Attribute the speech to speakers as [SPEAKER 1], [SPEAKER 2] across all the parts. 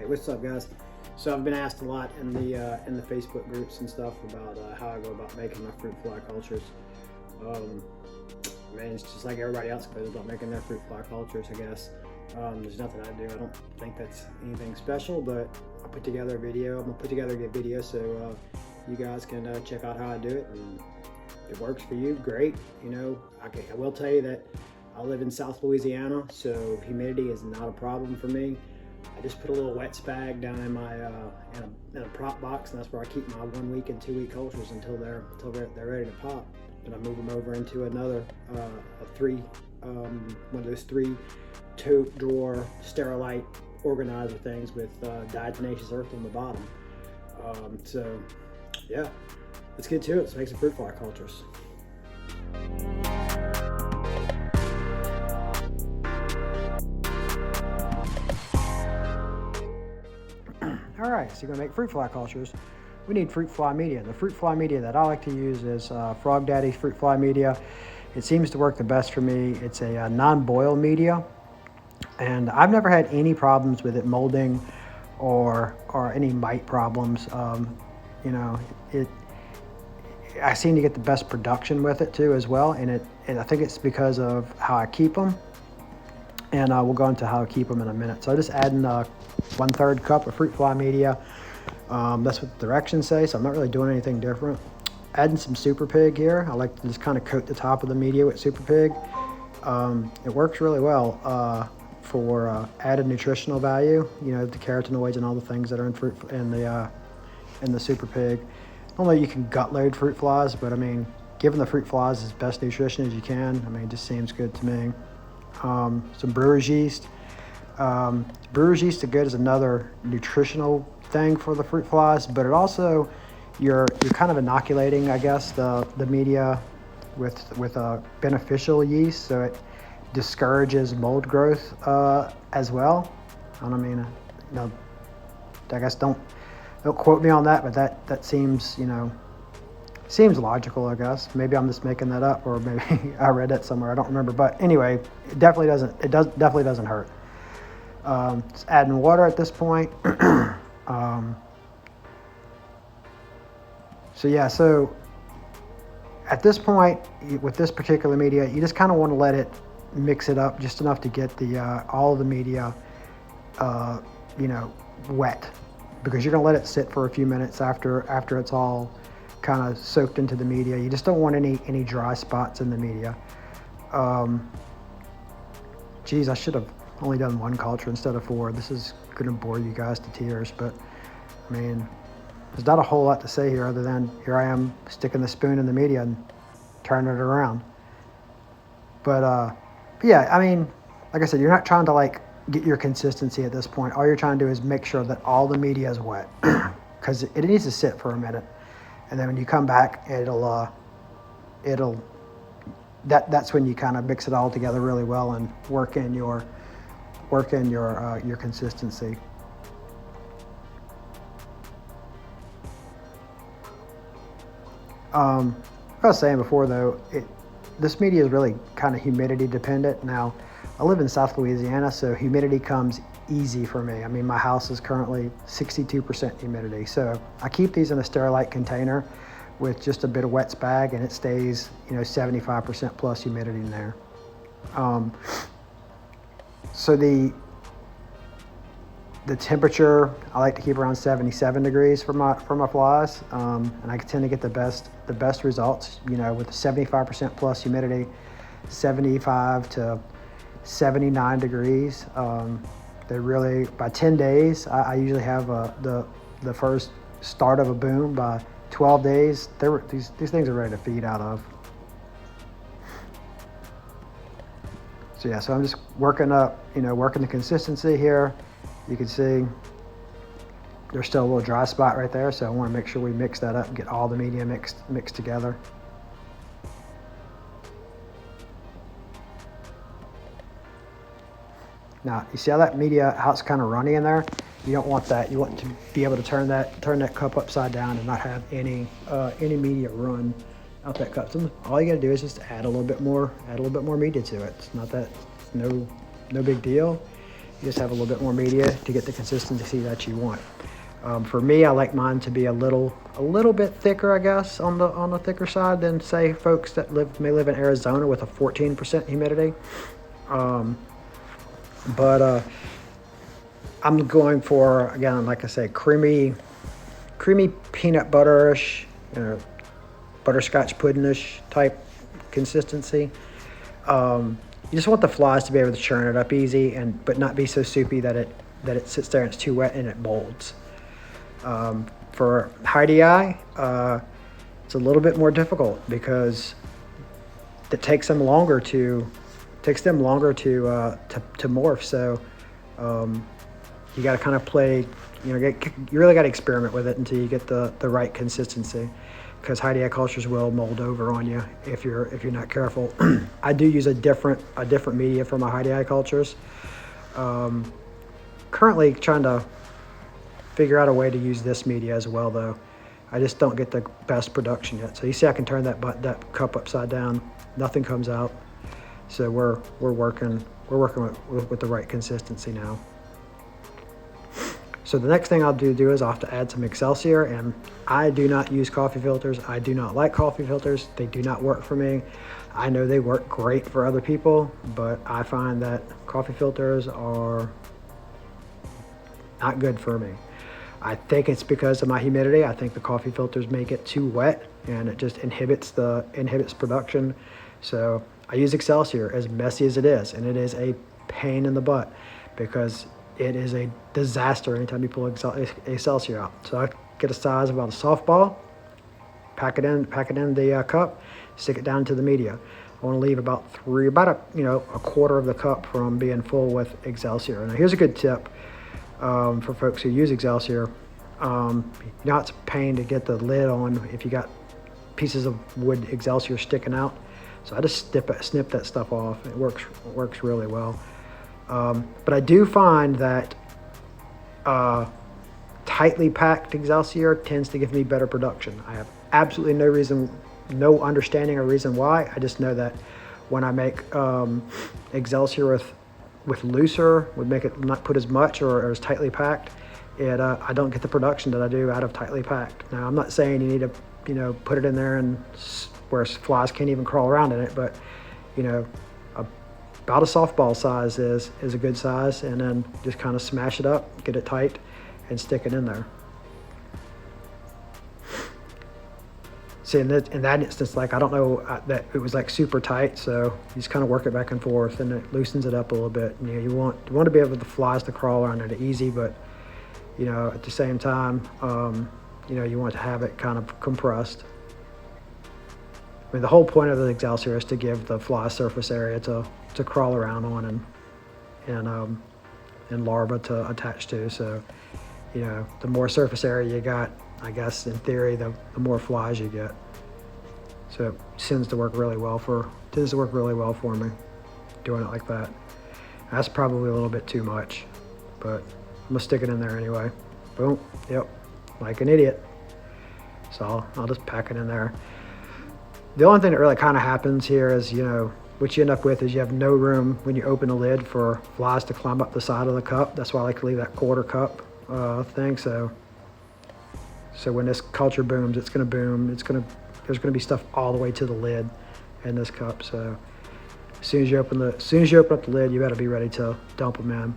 [SPEAKER 1] Hey, what's up, guys? So I've been asked a lot in the Facebook groups and stuff about how I go about making my fruit fly cultures. I mean, it's just like everybody else goes about making their fruit fly cultures, I guess. There's nothing I do. I don't think that's anything special, but I put together a video. I'm gonna put together a good video so you guys can check out how I do it, and if it works for you, great. You know, I will tell you that I live in South Louisiana, so humidity is not a problem for me. I just put a little wet spag down in my in a prop box, and that's where I keep my 1 week and 2 week cultures until they're ready to pop. And I move them over into another one of those 3 tote drawer Sterilite organizer things with diatomaceous earth on the bottom. So yeah, let's get to it. Let's make some fruit fly cultures. All right, so you're gonna make fruit fly cultures. We need fruit fly media. The fruit fly media that I like to use is Frog Daddy's fruit fly media. It seems to work the best for me. It's a non-boil media, and I've never had any problems with it molding or any mite problems. You know, I seem to get the best production with it too as well, and I think it's because of how I keep them. And we'll go into how I keep them in a minute. So I just adding 1/3 cup of fruit fly media. That's what the directions say, so I'm not really doing anything different. Adding some Super Pig here. I like to just kind of coat the top of the media with Super Pig. It works really well for added nutritional value. You know, the carotenoids and all the things that are in fruit in the Super Pig. Normally you can gut load fruit flies, but I mean, giving the fruit flies as best nutrition as you can. I mean, it just seems good to me. Some brewer's yeast. Brewer's yeast is good as another nutritional thing for the fruit flies, but it also you're kind of inoculating, I guess, the media with a beneficial yeast, so it discourages mold growth as well. I mean, you know, I guess don't quote me on that, but that seems, you know, seems logical, I guess. Maybe I'm just making that up, or maybe I read that somewhere. I don't remember, but anyway, it definitely doesn't hurt. Just adding water at this point. So at this point with this particular media, you just kind of want to let it mix it up just enough to get the all of the media, you know, wet, because you're gonna let it sit for a few minutes after it's all kind of soaked into the media. You just don't want any dry spots in the media. Geez, I should have only done 1 culture instead of 4. This is gonna bore you guys to tears, but I mean, there's not a whole lot to say here other than here I am sticking the spoon in the media and turning it around. But yeah, I mean, like I said, you're not trying to like get your consistency at this point. All you're trying to do is make sure that all the media is wet, because it needs to sit for a minute. And then when you come back, that's when you kind of mix it all together really well and work in your consistency. I was saying before though, this media is really kind of humidity dependent. Now, I live in South Louisiana, so humidity comes easy for me. I mean, my house is currently 62% humidity, so I keep these in a Sterilite container with just a bit of wet spag, and it stays, you know, 75% plus humidity in there. So the temperature I like to keep around 77 degrees for my flies, and I tend to get the best results, you know, with 75% plus humidity, 75 to 79 degrees. They really, by 10 days, I usually have the first start of a boom. By 12 days, these things are ready to feed out of. So yeah, so I'm just working the consistency here. You can see there's still a little dry spot right there, so I want to make sure we mix that up and get all the media mixed together. Now, you see how that media, how it's kind of runny in there? You don't want that. You want to be able to turn that cup upside down and not have any media run out that cup. So all you got to do is just add a little bit more media to it. It's not that, no big deal. You just have a little bit more media to get the consistency that you want. For me, I like mine to be a little bit thicker, I guess, on the thicker side than, say, folks that may live in Arizona with a 14% humidity. But I'm going for, again, like I said, creamy peanut butter-ish, butterscotch pudding-ish type consistency. You just want the flies to be able to churn it up easy, but not be so soupy that it sits there and it's too wet and it molds. For Heidi Eye, it's a little bit more difficult because it takes them longer to morph. So you got to kind of play. You really got to experiment with it until you get the right consistency, because Heidi Eye cultures will mold over on you if you're not careful. I do use a different media for my Heidi Eye cultures. Currently trying to figure out a way to use this media as well, though. I just don't get the best production yet. So you see I can turn that cup upside down. Nothing comes out. So we're working with the right consistency now. So the next thing I'll do is I'll have to add some Excelsior, and I do not use coffee filters. I do not like coffee filters. They do not work for me. I know they work great for other people, but I find that coffee filters are not good for me. I think it's because of my humidity. I think the coffee filters make it too wet and it just inhibits production. So I use Excelsior, as messy as it is, and it is a pain in the butt because it is a disaster anytime you pull Excelsior out. So I get a size about a softball, pack it in the cup, stick it down into the media. I want to leave about a quarter of the cup from being full with Excelsior. Now here's a good tip. For folks who use Excelsior, it's a pain to get the lid on if you got pieces of wood Excelsior sticking out. So I just snip that stuff off. It works really well. But I do find that tightly packed Excelsior tends to give me better production. I have absolutely no understanding or reason why. I just know that when I make Excelsior with looser, would make it not put as much or as tightly packed, I don't get the production that I do out of tightly packed. Now I'm not saying you need to put it in there and where flies can't even crawl around in it, but about a softball size is a good size, and then just kind of smash it up, get it tight, and stick it in there. See, in that instance, like, I don't know that it was like super tight, so you just kind of work it back and forth, and it loosens it up a little bit. You want to be able for the flies to crawl around it easy, but at the same time, you want to have it kind of compressed. I mean, the whole point of the Excelsior is to give the fly surface area to crawl around on and larvae to attach to. So, the more surface area you got, I guess in theory, the more flies you get. So it tends to work really well for me, doing it like that. That's probably a little bit too much, but I'm gonna stick it in there anyway. Boom, yep, like an idiot. So I'll just pack it in there. The only thing that really kind of happens here is, what you end up with is you have no room when you open the lid for flies to climb up the side of the cup. That's why I like to leave that quarter cup thing. So when this culture booms, it's going to boom. There's going to be stuff all the way to the lid in this cup. So as soon as you open up the lid, you better be ready to dump them in.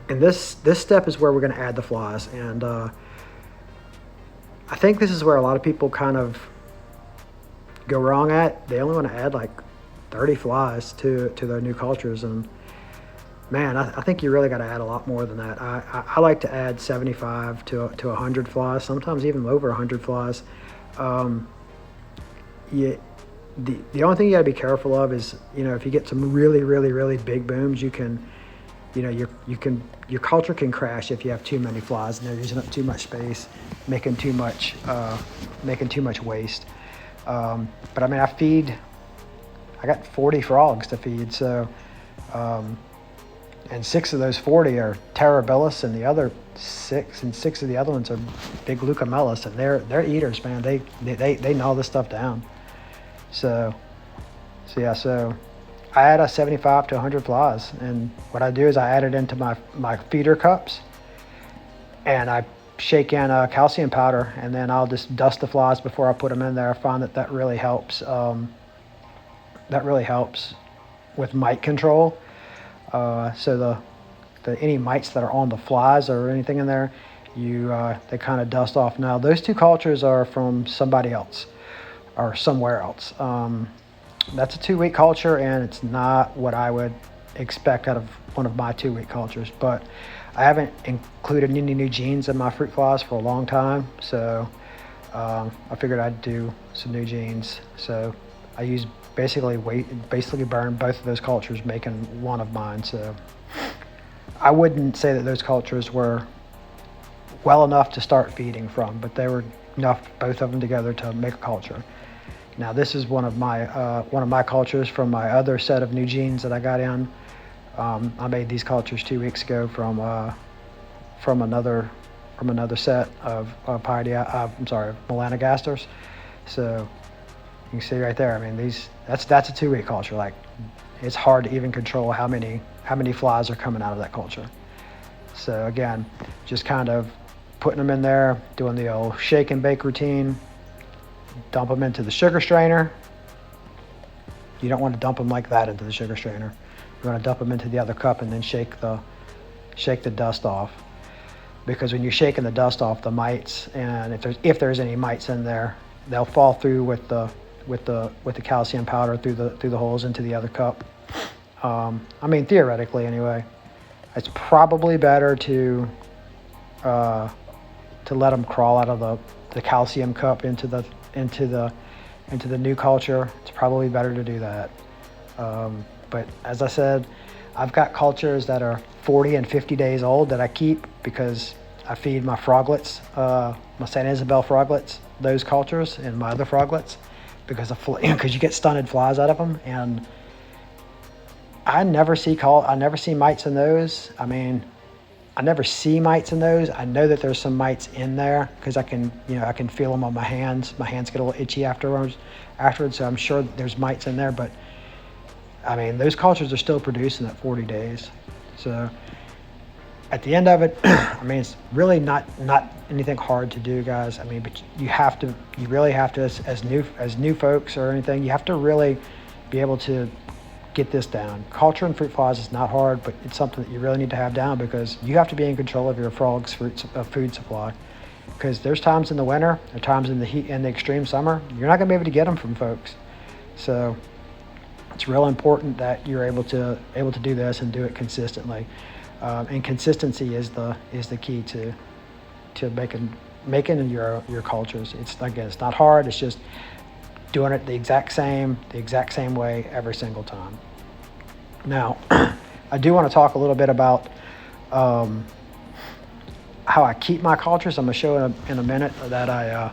[SPEAKER 1] And this step is where we're going to add the flies. And I think this is where a lot of people kind of go wrong at. They only want to add like 30 flies to their new cultures, and man, I think you really got to add a lot more than that. I like to add 75 to 100 flies, sometimes even over 100 flies. The only thing you got to be careful of is, if you get some really, really, really big booms, you can, your culture can crash if you have too many flies and they're using up too much space, making too much waste. But I mean, I got 40 frogs to feed, so. And 6 of those 40 are terribilis, and six of the other ones are big leucomelis, and they're eaters, man. They gnaw this stuff down. So I add a 75 to 100 flies, and what I do is I add it into my feeder cups, and I shake in calcium powder, and then I'll just dust the flies before I put them in there. I find that really helps. That really helps with mite control. So any mites that are on the flies or anything in there, they kind of dust off. Now those two cultures are from somebody else or somewhere else. That's a 2-week culture, and it's not what I would expect out of one of my 2-week cultures. But I haven't included any new genes in my fruit flies for a long time, so I figured I'd do some new genes. So I use basically burn both of those cultures, making one of mine. So I wouldn't say that those cultures were well enough to start feeding from, but they were enough, both of them together, to make a culture. Now this is one of my cultures from my other set of new genes that I got in. I made these cultures 2 weeks ago from another set of melanogasters. So you can see right there. I mean, that's a 2-week culture. Like, it's hard to even control how many flies are coming out of that culture. So again, just kind of putting them in there, doing the old shake and bake routine. Dump them into the sugar strainer. You don't want to dump them like that into the sugar strainer. You want to dump them into the other cup and then shake the dust off. Because when you're shaking the dust off, the mites, and if there's any mites in there, they'll fall through with the calcium powder through the holes into the other cup. I mean, theoretically anyway, it's probably better to let them crawl out of the calcium cup into the new culture. It's probably better to do that. But as I said, I've got cultures that are 40 and 50 days old that I keep because I feed my froglets, my St. Isabel froglets, those cultures, and my other froglets, because you get stunted flies out of them, and I never see mites in those. I mean, I never see mites in those. I know that there's some mites in there because I can feel them on my hands. My hands get a little itchy afterwards, so I'm sure there's mites in there. But I mean, those cultures are still producing at 40 days. So at the end of it, I mean, it's really not anything hard to do, guys. I mean, but you really have to, as new folks or anything, you have to really be able to get this down. Culture and fruit flies is not hard, but it's something that you really need to have down because you have to be in control of your frog's food supply. Because there's times in the winter, there are times in the heat and the extreme summer, you're not going to be able to get them from folks. So it's real important that you're able to do this and do it consistently. And consistency is the key to making your cultures. It's not hard. It's just doing it the exact same way every single time. Now, I do want to talk a little bit about how I keep my cultures. I'm going to show in a minute that I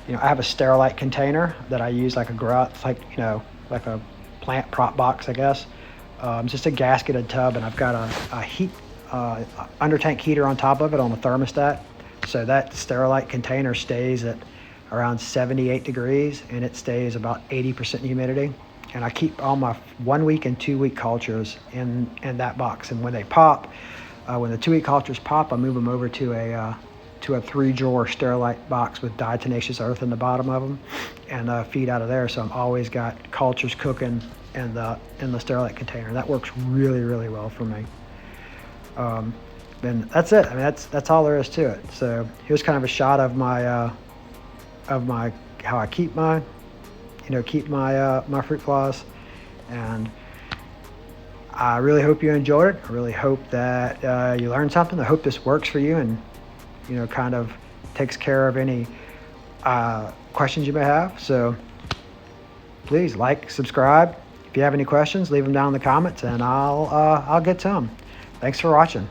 [SPEAKER 1] have a Sterilite container that I use like a plant prop box, I guess. Just a gasketed tub, and I've got a heat under tank heater on top of it on a thermostat. So that Sterilite container stays at around 78 degrees, and it stays about 80% humidity. And I keep all my 1 week and 2 week cultures in that box. And when they pop, when the 2 week cultures pop, I move them over to a 3-drawer Sterilite box with diatomaceous earth in the bottom of them, and feed out of there. So I'm always got cultures cooking in the Sterilite container. That works really, really well for me. And that's it. I mean, that's all there is to it. So here's kind of a shot of my how I keep my fruit flies, and I really hope you enjoyed it. I really hope that you learned something. I hope this works for you and kind of takes care of any questions you may have. So please like, subscribe. If you have any questions, leave them down in the comments, and I'll get to them. Thanks for watching.